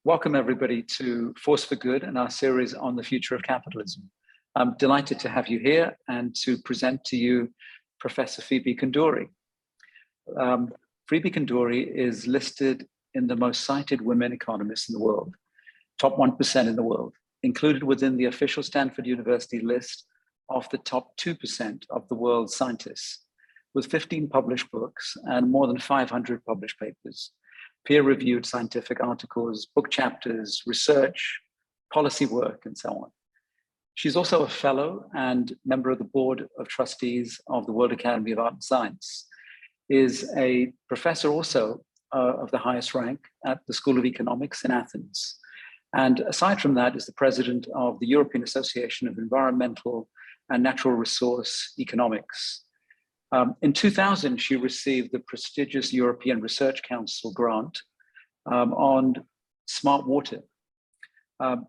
Welcome everybody to Force for Good and our series on the future of capitalism. I'm delighted to have you here and to present to you Professor Phobe Koundouri. Phoebe Koundouri is listed in the most cited women economists in the world, top 1% in the world, included within the official Stanford University list of the top 2% of the world's scientists, with 15 published books and more than 500 published papers, peer-reviewed scientific articles, book chapters, research, policy work, and so on. She's also a fellow and member of the board of trustees of the World Academy of Art and Science, is a professor also of the highest rank at the School of Economics in Athens. And aside from that, is the president of the European Association of Environmental and Natural Resource Economics. In 2000, she received the prestigious European Research Council grant on smart water.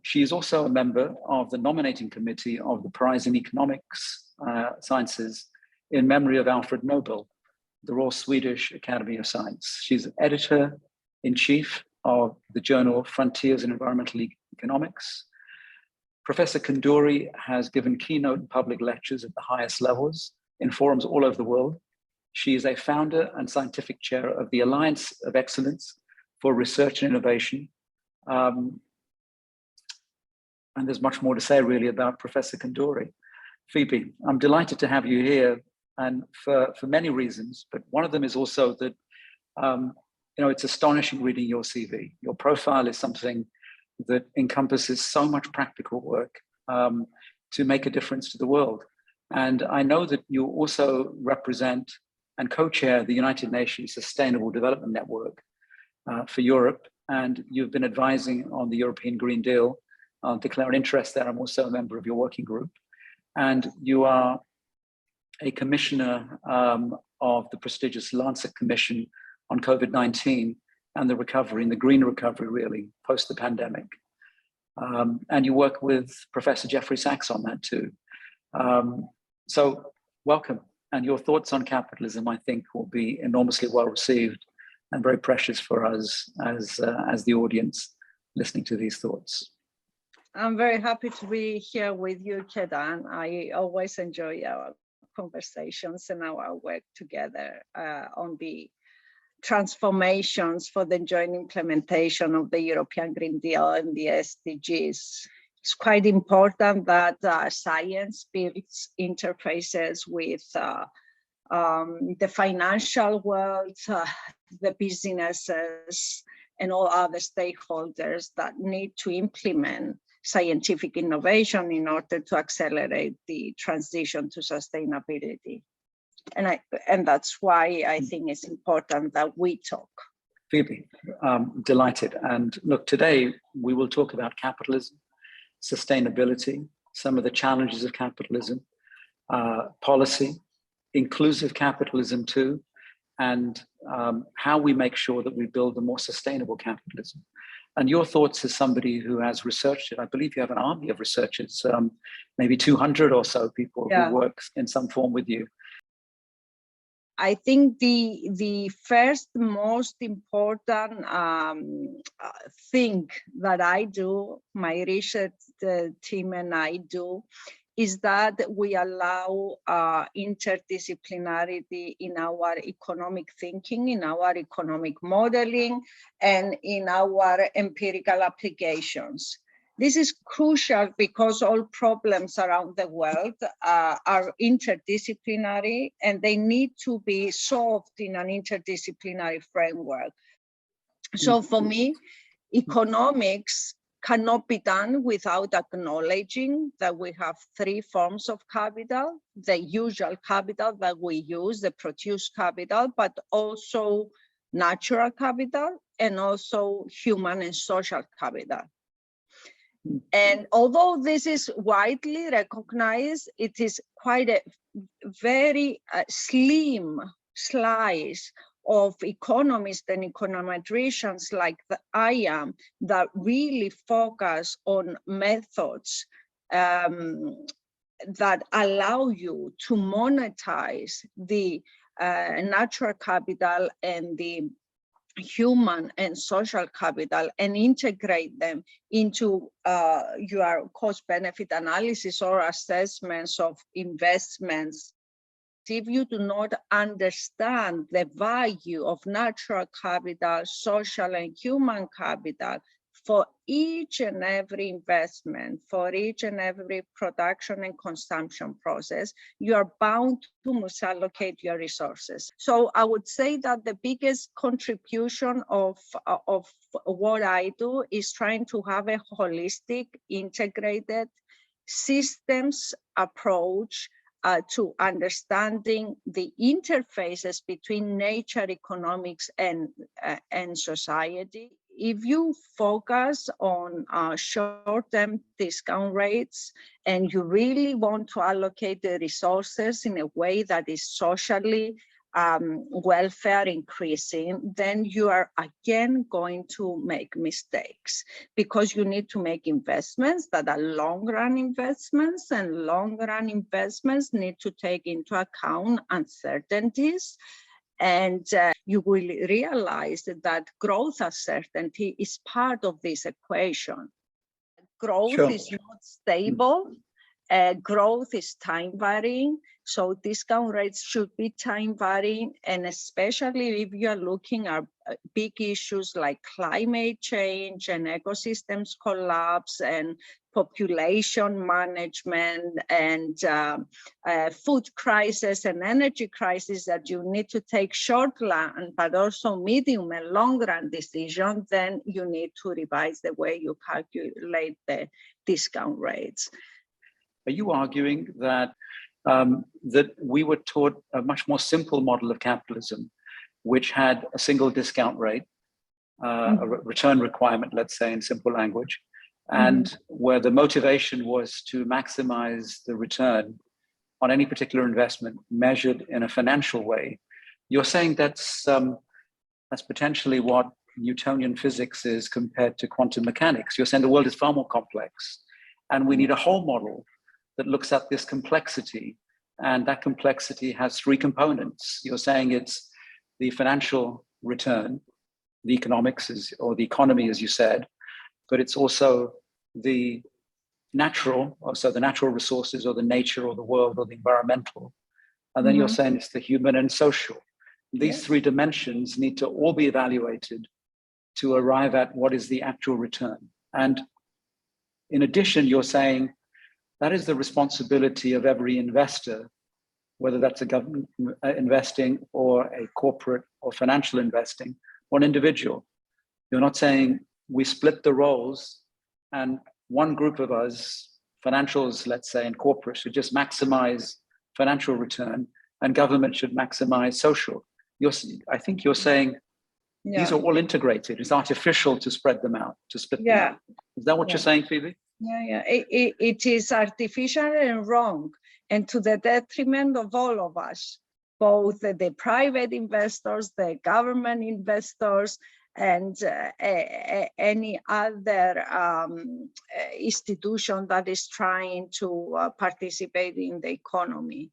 She is also a member of the nominating committee of the Prize in Economics Sciences in memory of Alfred Nobel, the Royal Swedish Academy of Science. She's editor-in-chief of the journal Frontiers in Environmental Economics. Professor Koundouri has given keynote and public lectures at the highest levels in forums all over the world. She is a founder and scientific chair of the Alliance of Excellence for Research and Innovation. And there's much more to say really about Professor Koundouri. Phoebe, I'm delighted to have you here, and for many reasons, but one of them is also that it's astonishing reading your CV. Your profile is something that encompasses so much practical work to make a difference to the world. And I know that you also represent and co-chair the United Nations Sustainable Development Network for Europe, and you've been advising on the European Green Deal. I'll declare an interest there. I'm also a member of your working group. And you are a commissioner of the prestigious Lancet Commission on COVID-19 and the recovery, and the green recovery really, post the pandemic. And you work with Professor Jeffrey Sachs on that too. So welcome, and your thoughts on capitalism, I think, will be enormously well received and very precious for us as the audience listening to these thoughts. I'm very happy to be here with you, Kedan. I always enjoy our conversations and our work together on the transformations for the joint implementation of the European Green Deal and the SDGs. It's quite important that science builds interfaces with the financial world, the businesses, and all other stakeholders that need to implement scientific innovation in order to accelerate the transition to sustainability. And that's why I think it's important that we talk. Phoebe, delighted. And look, today we will talk about capitalism, sustainability, some of the challenges of capitalism, policy, inclusive capitalism too, and how we make sure that we build a more sustainable capitalism. And your thoughts as somebody who has researched it, I believe you have an army of researchers, maybe 200 or so people who work in some form with you. I think the first most important thing that I do, my research team and I do, is that we allow interdisciplinarity in our economic thinking, in our economic modeling, and in our empirical applications. This is crucial because all problems around the world are interdisciplinary, and they need to be solved in an interdisciplinary framework. So for me, economics cannot be done without acknowledging that we have three forms of capital: the usual capital that we use, the produced capital, but also natural capital, and also human and social capital. And although this is widely recognized, it is quite a very slim slice of economists and econometricians like I am that really focus on methods that allow you to monetize the natural capital and the human and social capital and integrate them into your cost-benefit analysis or assessments of investments. If you do not understand the value of natural capital, social and human capital for each and every investment, for each and every production and consumption process, you are bound to misallocate your resources. So I would say that the biggest contribution of what I do is trying to have a holistic, integrated systems approach to understanding the interfaces between nature, economics, and society. If you focus on short-term discount rates and you really want to allocate the resources in a way that is socially welfare increasing, then you are again going to make mistakes, because you need to make investments that are long-run investments, and long-run investments need to take into account uncertainties. And you will realize that growth uncertainty is part of this equation. Growth is not stable. Growth is time varying, so discount rates should be time varying, and especially if you are looking at big issues like climate change and ecosystems collapse and population management and food crisis and energy crisis, that you need to take short run but also medium and long run decisions, then you need to revise the way you calculate the discount rates. Are you arguing that that we were taught a much more simple model of capitalism, which had a single discount rate, a return requirement, let's say in simple language, and where the motivation was to maximize the return on any particular investment measured in a financial way? You're saying that's potentially what Newtonian physics is compared to quantum mechanics. You're saying the world is far more complex, and we need a whole model that looks at this complexity, and that complexity has three components. You're saying it's the financial return, the economics, or the economy, as you said, but it's also the natural, so the natural resources, or the nature, or the world, or the environmental. And then you're saying it's the human and social. These three dimensions need to all be evaluated to arrive at what is the actual return. And in addition, you're saying that is the responsibility of every investor, whether that's a government investing or a corporate or financial investing or an individual. You're not saying we split the roles and one group of us, financials, let's say, and corporate, should just maximize financial return and government should maximize social. I think you're saying these are all integrated. It's artificial to spread them out, to split them out. Is that what you're saying, Phoebe? Yeah. It is artificial and wrong, and to the detriment of all of us, both the private investors, the government investors, and any other institution that is trying to participate in the economy.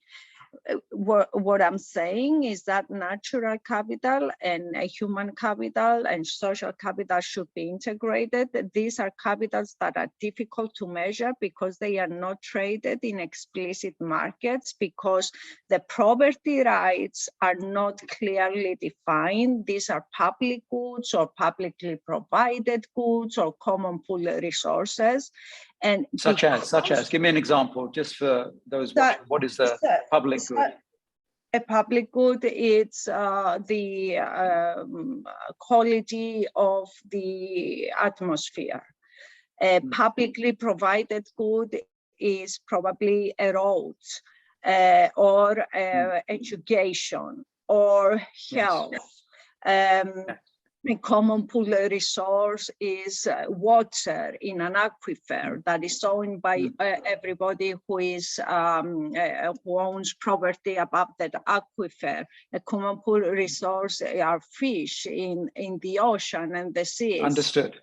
What I'm saying is that natural capital and human capital and social capital should be integrated. These are capitals that are difficult to measure because they are not traded in explicit markets, because the property rights are not clearly defined. These are public goods or publicly provided goods or common pool resources. And such as, give me an example, just for those watching. What is a public good? A public good is the quality of the atmosphere. A publicly provided good is probably a road or education or health. A common pool resource is water in an aquifer that is owned by everybody who who owns property above that aquifer. A common pool resource are fish in the ocean and the seas. Understood.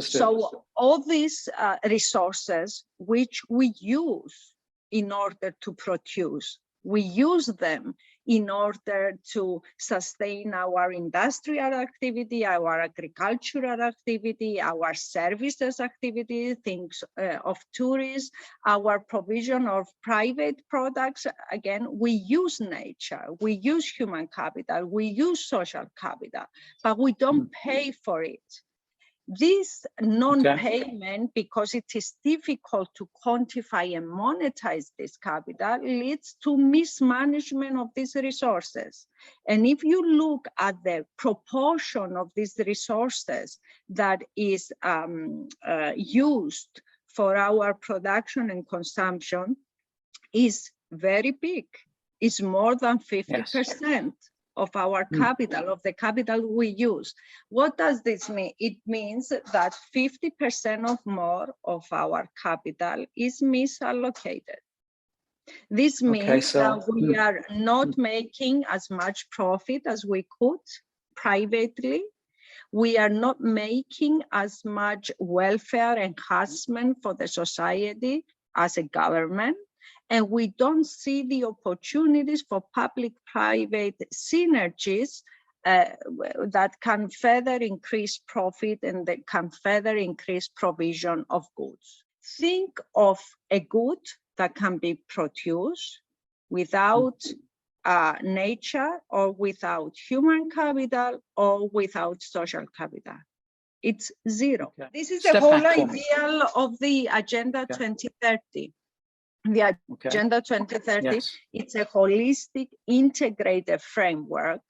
So all these resources which we use in order to produce, we use them in order to sustain our industrial activity, our agricultural activity, our services activity, things of tourism, our provision of private products. Again, we use nature, we use human capital, we use social capital, but we don't pay for it. This non-payment, because it is difficult to quantify and monetize this capital, leads to mismanagement of these resources. And if you look at the proportion of these resources that is used for our production and consumption, is very big. It's more than 50%. Of our capital, of the capital we use. What does this mean? It means that 50% or more of our capital is misallocated. This means that we are not making as much profit as we could privately. We are not making as much welfare enhancement for the society as a government. And we don't see the opportunities for public-private synergies that can further increase profit and that can further increase provision of goods. Think of a good that can be produced without nature or without human capital or without social capital. It's zero. Okay. This is the whole idea of the Agenda 2030. The Agenda 2030, it's a holistic, integrated framework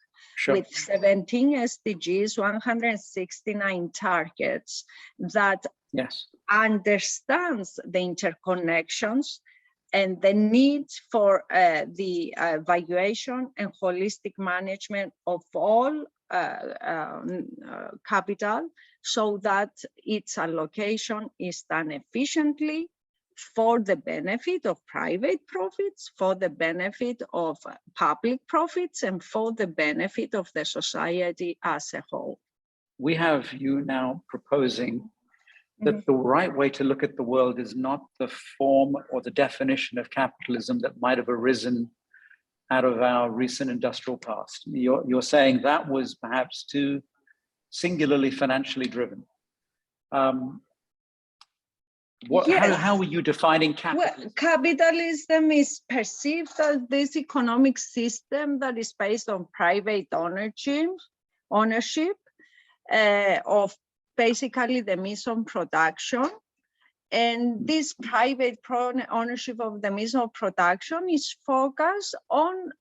with 17 SDGs, 169 targets that understands the interconnections and the need for the evaluation and holistic management of all capital so that its allocation is done efficiently, for the benefit of private profits, for the benefit of public profits, and for the benefit of the society as a whole. We have you now proposing that the right way to look at the world is not the form or the definition of capitalism that might have arisen out of our recent industrial past. You're saying that was perhaps too singularly financially driven. How are you defining capitalism? Well, capitalism is perceived as this economic system that is based on private ownership of basically the means of production. And this private ownership of the means of production is focused on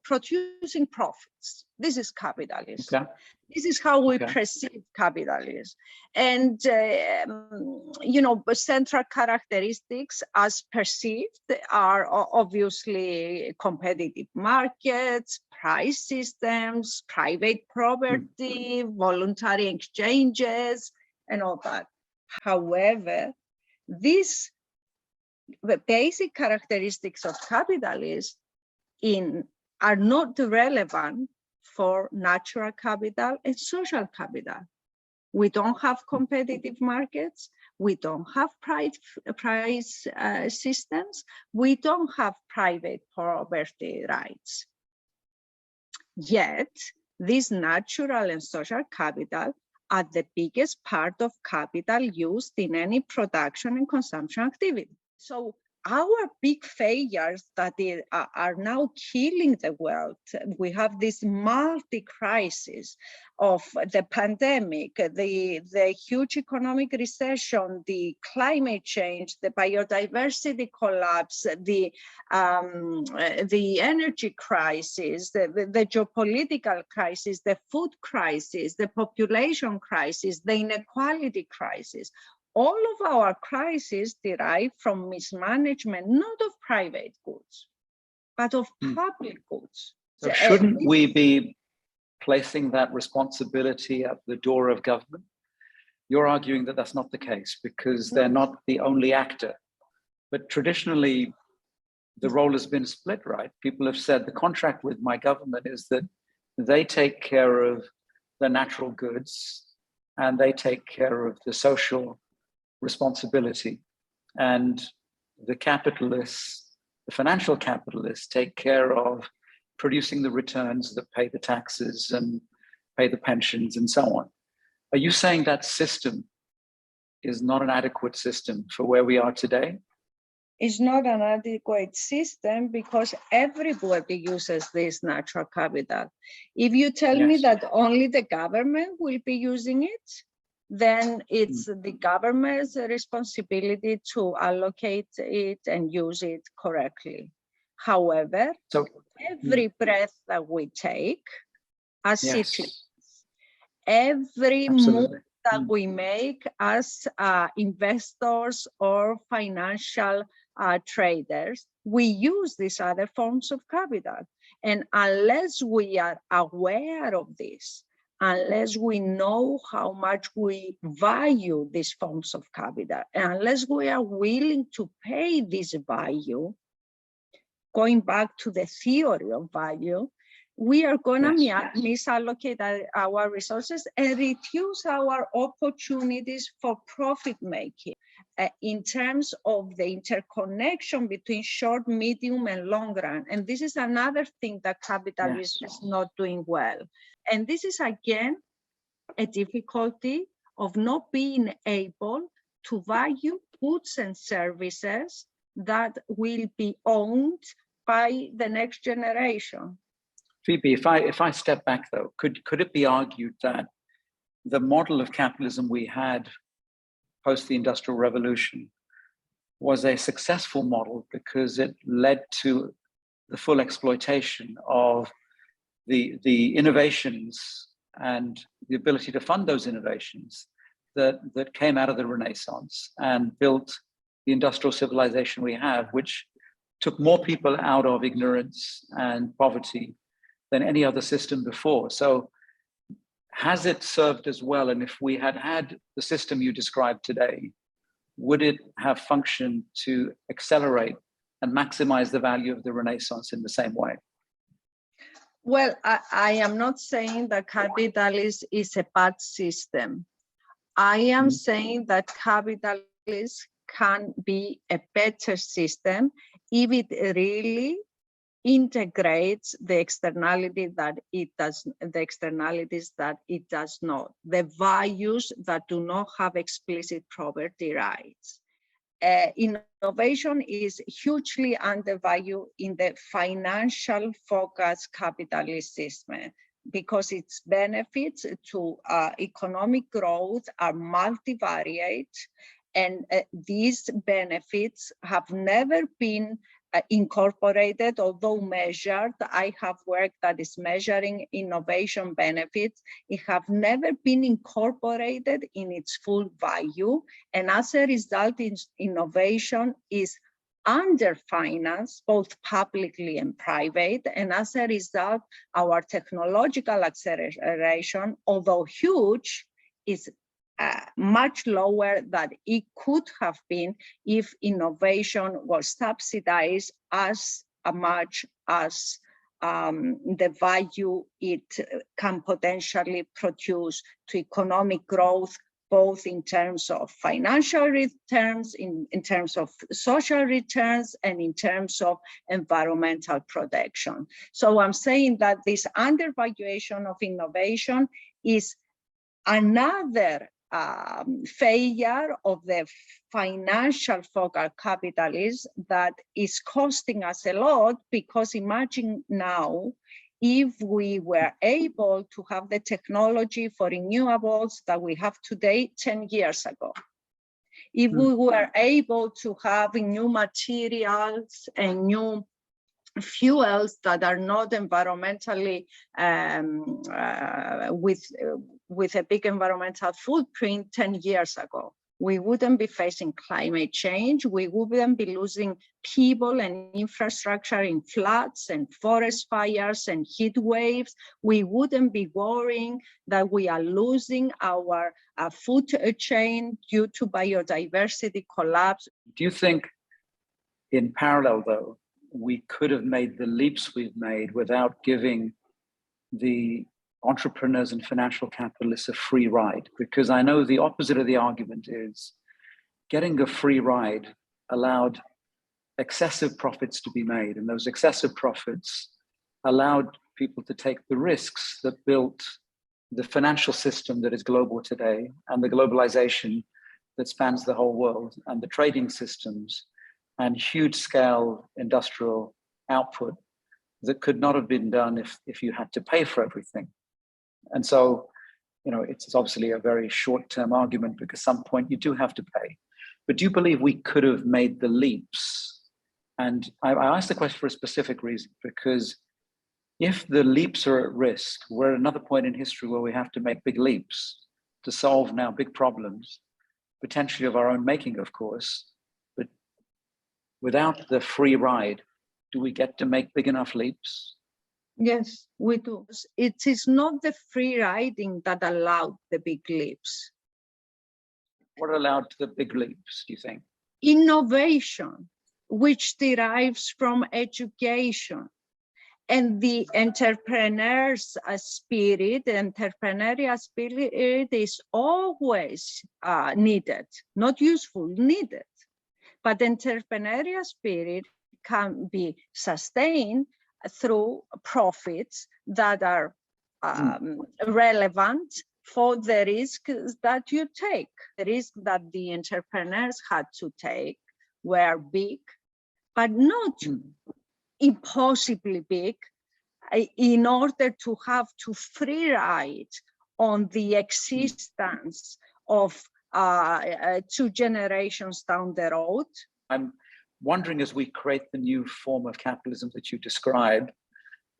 producing profits. This is capitalism. Okay. This is how we perceive capitalism. And, central characteristics as perceived are obviously competitive markets, price systems, private property, voluntary exchanges, and all that. However, these basic characteristics of capitalism are not relevant for natural capital and social capital. We don't have competitive markets. We don't have price systems. We don't have private property rights. Yet, these natural and social capital are the biggest part of capital used in any production and consumption activity. So our big failures that are now killing the world, we have this multi-crisis of the pandemic, the huge economic recession, the climate change, the biodiversity collapse, the energy crisis, the geopolitical crisis, the food crisis, the population crisis, the inequality crisis. All of our crises derive from mismanagement, not of private goods, but of public goods. So shouldn't we be placing that responsibility at the door of government? You're arguing that that's not the case because they're not the only actor. But traditionally, the role has been split, right? People have said the contract with my government is that they take care of the natural goods and they take care of the social responsibility, and the capitalists, the financial capitalists, take care of producing the returns that pay the taxes and pay the pensions and so on. Are you saying that system is not an adequate system for where we are today? It's not an adequate system because everybody uses this natural capital. If you tell me that only the government will be using it, then it's the government's responsibility to allocate it and use it correctly. However, every breath that we take as citizens, every move that we make as investors or financial traders, we use these other forms of capital. And unless we are aware of this, unless we know how much we value these forms of capital, and unless we are willing to pay this value, going back to the theory of value, we are going to misallocate our resources and reduce our opportunities for profit making in terms of the interconnection between short, medium, and long run. And this is another thing that capitalism is not doing well. And this is, again, a difficulty of not being able to value goods and services that will be owned by the next generation. Phoebe, if I step back though, could it be argued that the model of capitalism we had post the Industrial Revolution was a successful model because it led to the full exploitation of the innovations and the ability to fund those innovations that came out of the Renaissance and built the industrial civilization we have, which took more people out of ignorance and poverty than any other system before. So has it served as well? And if we had the system you described today, would it have functioned to accelerate and maximize the value of the Renaissance in the same way? Well, I am not saying that capitalism is a bad system. I am saying that capitalism can be a better system if it really integrates the externalities that it does not, the values that do not have explicit property rights. Innovation is hugely undervalued in the financial focused capitalist system because its benefits to economic growth are multivariate, and these benefits have never been incorporated, although measured. I have work that is measuring innovation benefits. It have never been incorporated in its full value. And as a result, innovation is underfinanced, both publicly and private. And as a result, our technological acceleration, although huge, is much lower than it could have been if innovation was subsidized as much as the value it can potentially produce to economic growth, both in terms of financial returns, in terms of social returns, and in terms of environmental protection. So I'm saying that this undervaluation of innovation is another failure of the financial focal capitalism that is costing us a lot, because imagine now if we were able to have the technology for renewables that we have today 10 years ago. If we were able to have new materials and new fuels that are not environmentally with a big environmental footprint 10 years ago, we wouldn't be facing climate change. We wouldn't be losing people and infrastructure in floods and forest fires and heat waves. We wouldn't be worrying that we are losing our food chain due to biodiversity collapse. Do you think in parallel though, we could have made the leaps we've made without giving the entrepreneurs and financial capitalists a free ride? Because I know the opposite of the argument is getting a free ride allowed excessive profits to be made, and those excessive profits allowed people to take the risks that built the financial system that is global today, and the globalization that spans the whole world, and the trading systems and huge scale industrial output that could not have been done if you had to pay for everything. And so, it's obviously a very short-term argument, because at some point you do have to pay. But do you believe we could have made the leaps? And I asked the question for a specific reason, because if the leaps are at risk, we're at another point in history where we have to make big leaps to solve now big problems, potentially of our own making, of course. But without the free ride, do we get to make big enough leaps? Yes, we do. It is not the free riding that allowed the big leaps. What allowed the big leaps, do you think? Innovation, which derives from education. And the entrepreneur's spirit, the entrepreneurial spirit is always needed, not useful, needed. But entrepreneurial spirit can be sustained through profits that are relevant for the risks that you take. The risks that the entrepreneurs had to take were big, but not impossibly big, in order to have to free ride on the existence of 2 generations down the road. I'm wondering, as we create the new form of capitalism that you described,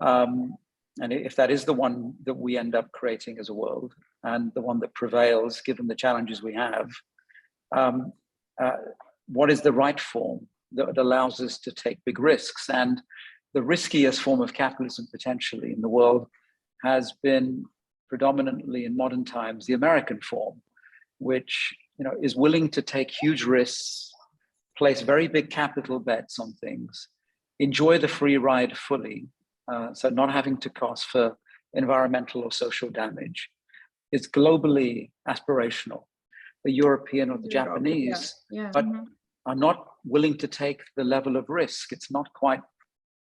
and if that is the one that we end up creating as a world, and the one that prevails given the challenges we have, what is the right form that allows us to take big risks? And the riskiest form of capitalism potentially in the world has been predominantly in modern times the American form, which is willing to take huge risks, place very big capital bets on things, enjoy the free ride fully, so not having to cost for environmental or social damage. It's globally aspirational. The European or the Japanese, but are not willing to take the level of risk. It's not quite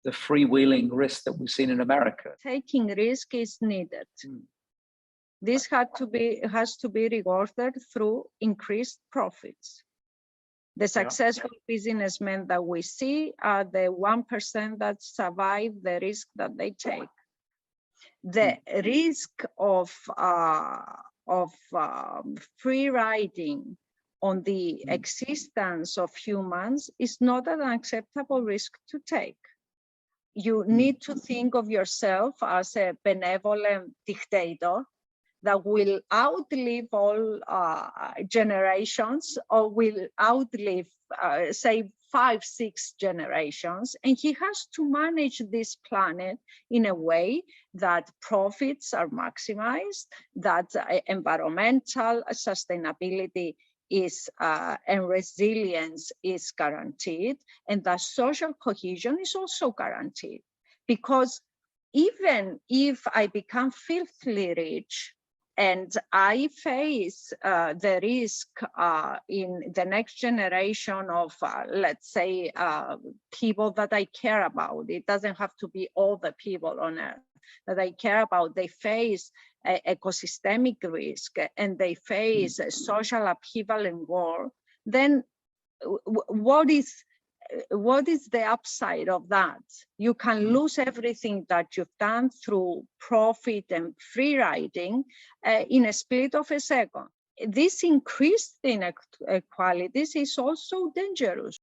the freewheeling risk that we've seen in America. Taking risk is needed. This has to be rewarded through increased profits. The successful businessmen that we see are the 1% that survive the risk that they take. The risk of free riding on the existence of humans is not an acceptable risk to take. You need to think of yourself as a benevolent dictator that will outlive all generations, or will outlive, say, 5-6 generations. And he has to manage this planet in a way that profits are maximized, that environmental sustainability is and resilience is guaranteed, and that social cohesion is also guaranteed. Because even if I become filthily rich and I face the risk in the next generation of, let's say, people that I care about, it doesn't have to be all the people on Earth that I care about, they face ecosystemic risk and they face social upheaval and war, then what is the upside of that? You can lose everything that you've done through profit and free riding in a split of a second. This increased inequalities is also dangerous,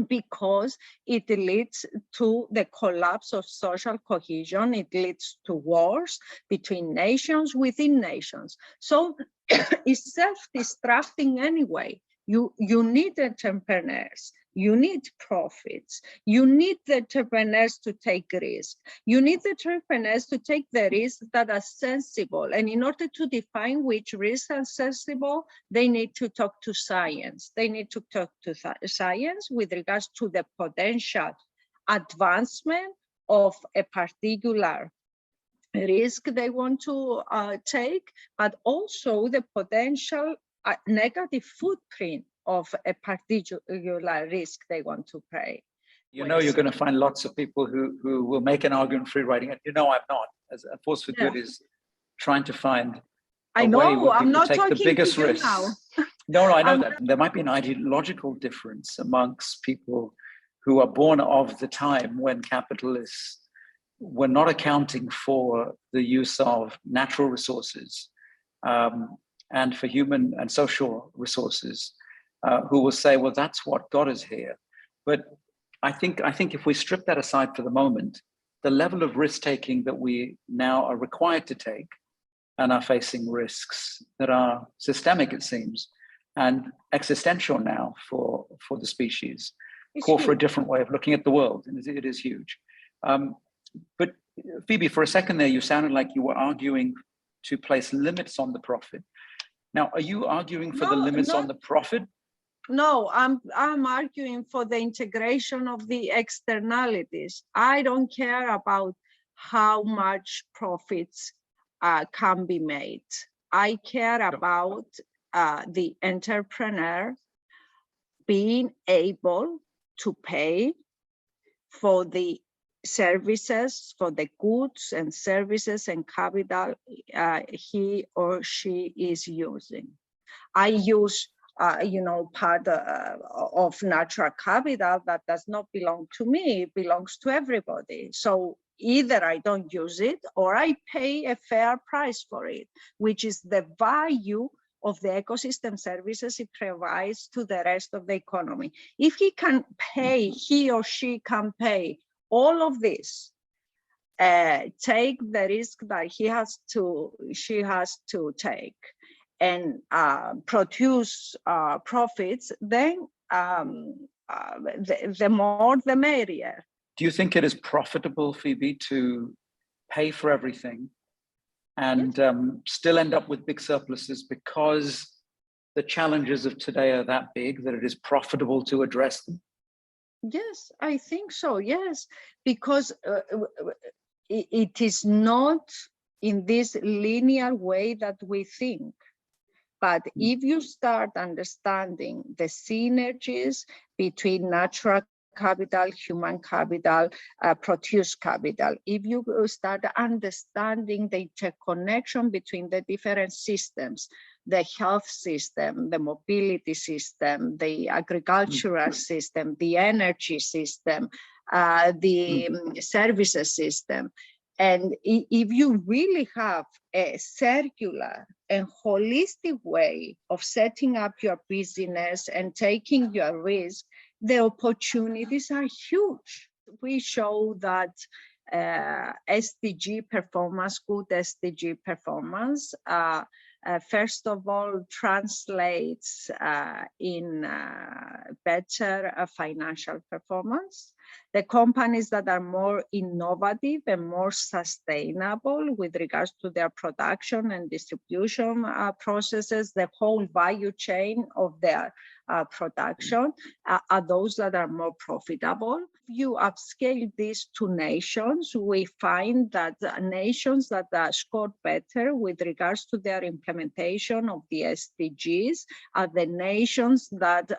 because it leads to the collapse of social cohesion. It leads to wars between nations, within nations. So it's self-destructing anyway. You need entrepreneurs, you need profits, you need the entrepreneurs to take risks. You need the entrepreneurs to take the risks that are sensible. And in order to define which risks are sensible, they need to talk to science. They need to talk to science with regards to the potential advancement of a particular risk they want to take, but also the potential negative footprint of a particular risk they want to pay. You know, you're going to find lots of people who will make an argument free riding it. You know, I'm not. As a force for good is trying to find I a way know, where I'm people not take the talking biggest to you risks. now. No, I know that. There might be an ideological difference amongst people who are born of the time when capitalists were not accounting for the use of natural resources and for human and social resources, who will say, well, that's what got us here. But I think if we strip that aside for the moment, the level of risk-taking that we now are required to take and are facing risks that are systemic, it seems, and existential now for the species, call for a different way of looking at the world, and it is huge. But Phoebe, for a second there, you sounded like you were arguing to place limits on the profit. Now, are you arguing for the limits on the profit? No, I'm arguing for the integration of the externalities. I don't care about how much profits can be made. I care about the entrepreneur being able to pay for the services, for the goods and services and capital he or she is using. I use part of natural capital that does not belong to me, it belongs to everybody. So either I don't use it or I pay a fair price for it, which is the value of the ecosystem services it provides to the rest of the economy. If he or she can pay all of this, take the risk that she has to take, and produce profits, then the more the merrier. Do you think it is profitable, Phoebe, to pay for everything and still end up with big surpluses because the challenges of today are that big that it is profitable to address them? Yes, I think so, yes, because it is not in this linear way that we think. But if you start understanding the synergies between natural capital, human capital, produced capital, if you start understanding the interconnection between the different systems, the health system, the mobility system, the agricultural system, the energy system, the services system, and if you really have a circular and holistic way of setting up your business and taking your risk, the opportunities are huge. We show that SDG performance, good SDG performance, first of all, translates in better financial performance. The companies that are more innovative and more sustainable with regards to their production and distribution processes, the whole value chain of their production, are those that are more profitable. If you upscale this to nations, we find that nations that score better with regards to their implementation of the SDGs are the nations that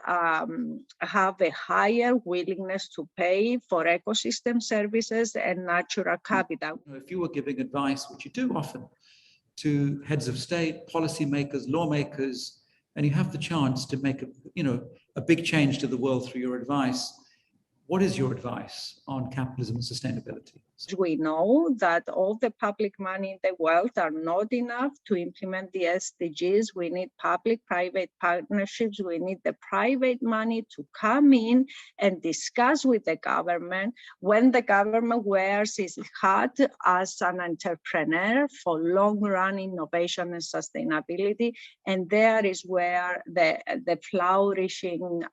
have a higher willingness to pay for ecosystem services and natural capital. If you were giving advice, which you do often, to heads of state, policymakers, lawmakers, and you have the chance to make a big change to the world through your advice, what is your advice on capitalism and sustainability? We know that all the public money in the world are not enough to implement the SDGs. We need public-private partnerships. We need the private money to come in and discuss with the government when the government wears its hat as an entrepreneur for long-run innovation and sustainability. And there is where the flourishing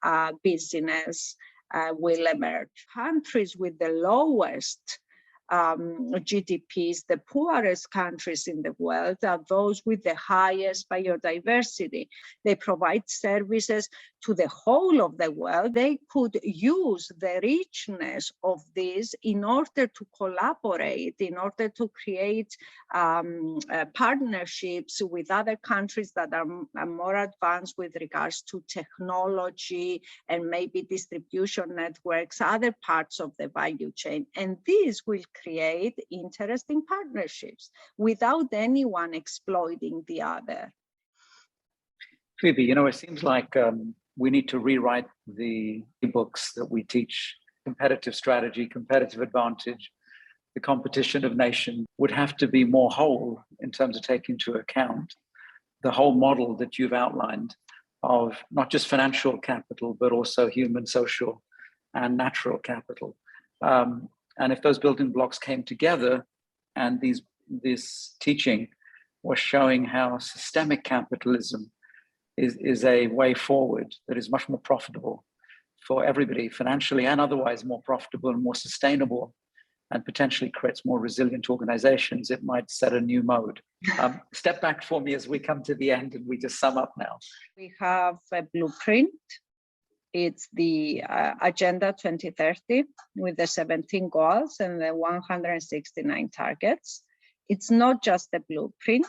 business will emerge. Countries with the lowest GDPs, the poorest countries in the world are those with the highest biodiversity. They provide services to the whole of the world. They could use the richness of this in order to collaborate, in order to create partnerships with other countries that are more advanced with regards to technology and maybe distribution networks, other parts of the value chain. And this will create interesting partnerships without anyone exploiting the other. Phoebe, you know, it seems like we need to rewrite the books that we teach. Competitive strategy, competitive advantage, the competition of nations would have to be more whole in terms of taking into account the whole model that you've outlined of not just financial capital, but also human, social, and natural capital. And if those building blocks came together, and this teaching was showing how systemic capitalism is a way forward that is much more profitable for everybody, financially and otherwise more profitable and more sustainable, and potentially creates more resilient organizations, it might set a new mode. Step back for me as we come to the end and we just sum up now. We have a blueprint. It's the Agenda 2030 with the 17 goals and the 169 targets. It's not just a blueprint,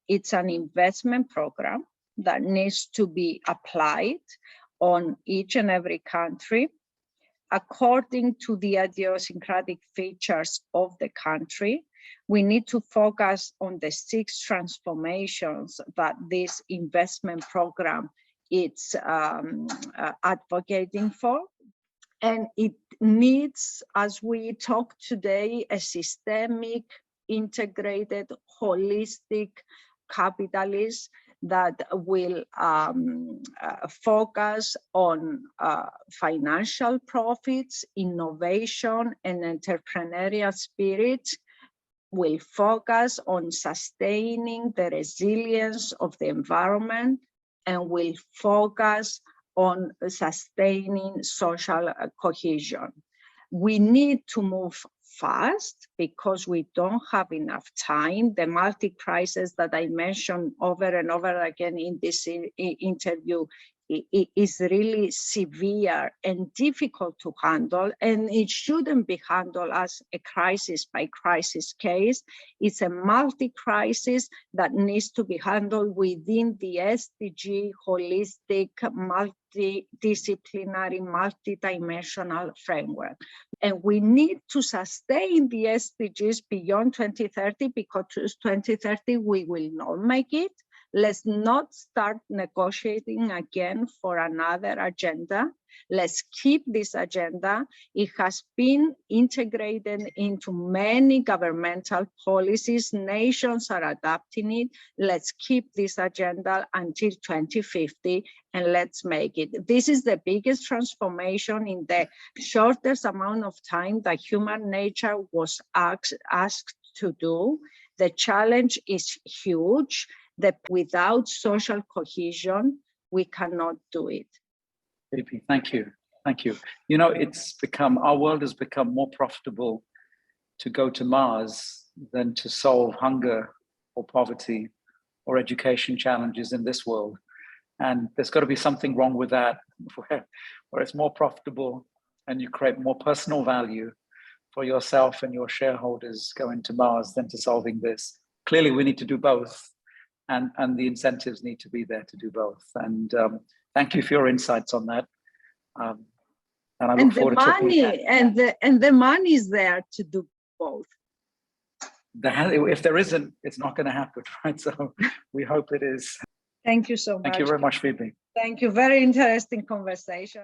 it's an investment program that needs to be applied on each and every country according to the idiosyncratic features of the country. We need to focus on the 6 transformations that this investment program is advocating for. And it needs, as we talk today, a systemic, integrated, holistic capitalism that will focus on financial profits, innovation, and entrepreneurial spirit, will focus on sustaining the resilience of the environment, and will focus on sustaining social cohesion. We need to move fast because we don't have enough time. The multi-crisis that I mentioned over and over again in this interview is really severe and difficult to handle, and it shouldn't be handled as a crisis by crisis case. It's a multi-crisis that needs to be handled within the SDG holistic, multidisciplinary, multidimensional framework. And we need to sustain the SDGs beyond 2030, because 2030 we will not make it. Let's not start negotiating again for another agenda. Let's keep this agenda. It has been integrated into many governmental policies. Nations are adapting it. Let's keep this agenda until 2050 and let's make it. This is the biggest transformation in the shortest amount of time that human nature was asked to do. The challenge is huge. That without social cohesion, we cannot do it. Phoebe, thank you. Thank you. You know, our world has become more profitable to go to Mars than to solve hunger or poverty or education challenges in this world. And there's got to be something wrong with that, where it's more profitable and you create more personal value for yourself and your shareholders going to Mars than to solving this. Clearly, we need to do both. And the incentives need to be there to do both. And thank you for your insights on that. And I look forward to talking again. And the money is there to do both. If there isn't, it's not going to happen, right? So we hope it is. Thank you so much. Thank you very much, Phoebe. Thank you. Very interesting conversation.